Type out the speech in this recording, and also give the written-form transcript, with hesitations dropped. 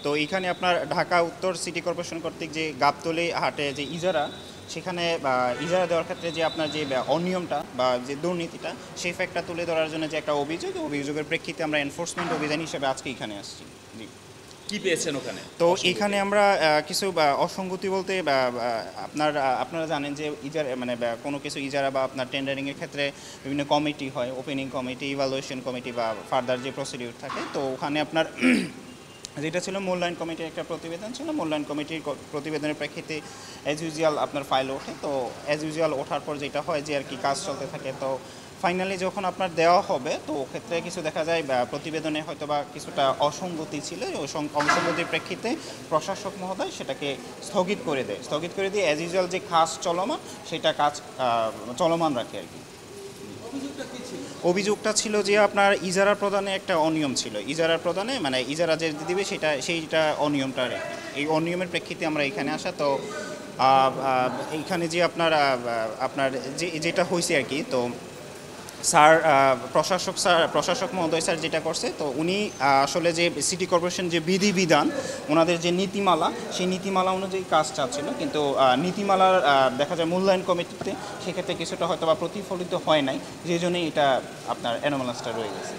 তো এইখানে আপনার ঢাকা উত্তর সিটি কর্পোরেশন কর্তৃক যে গাবতলী হাটে যে ইজারা, সেখানে ইজারা দেওয়ার ক্ষেত্রে যে আপনার যে অনিয়মটা বা যে দুর্নীতিটা, সেই ফ্যাক্টটা তুলে ধরার জন্য যে একটা অভিযোগের প্রেক্ষিতে আমরা এনফোর্সমেন্ট অভিযান হিসেবে আজকে এখানে আসছি। জি। কি পেয়েছেন ওখানে? তো এখানে আমরা কিছু অসঙ্গতি বলতে আপনারা জানেন যে মানে কোনো কিছু ইজারা বা আপনার টেন্ডারিংয়ের ক্ষেত্রে বিভিন্ন কমিটি হয়, ওপেনিং কমিটি, ইভালুয়েশন কমিটি বা ফার্দার যে প্রসিডিউর থাকে। তো ওখানে আপনার যেটা ছিল মূল্যায়ন কমিটির একটা প্রতিবেদন ছিল, মূল্যায়ন কমিটির প্রতিবেদনের প্রেক্ষিতে অ্যাজ ইউজুয়াল আপনার ফাইল ওঠে। তো অ্যাজ ইউজুয়াল ওঠার পর যেটা হয় যে আর কি কাজ চলতে থাকে। তো ফাইনালি যখন আপনার দেওয়া হবে, তো ক্ষেত্রে কিছু দেখা যায় প্রতিবেদনে হয়তো বা কিছুটা অসঙ্গতি ছিল, ওই অসঙ্গতির প্রেক্ষিতে প্রশাসক মহোদয় সেটাকে স্থগিত করে দিয়ে অ্যাজ ইউজুয়াল যে কাজ চলমান, সেটা কাজ চলমান রাখে আর কি। অভিযোগটা ছিল যে আপনার ইজারা প্রদানে একটা অনিয়ম ছিল, ইজারা প্রদানে মানে ইজারা যে দিবে সেইটা অনিয়মটা আর কি। এই অনিয়মের প্রেক্ষিতে আমরা এখানে আসা। তো এইখানে যে আপনার যেটা হয়েছে আর কি, তো প্রশাসক মহোদয় স্যার যেটা করছে, তো উনি আসলে যে সিটি কর্পোরেশন যে বিধিবিধান, ওনাদের যে নীতিমালা, সেই নীতিমালা অনুযায়ী কাজ চাচ্ছিল, কিন্তু নীতিমালার দেখা যায় মূল্যায়ন কমিটিতে সেক্ষেত্রে কিছুটা হয়তো বা প্রতিফলিত হয় নাই, যে জন্যই এটা আপনার অ্যানোমালাসটা রয়ে গেছে।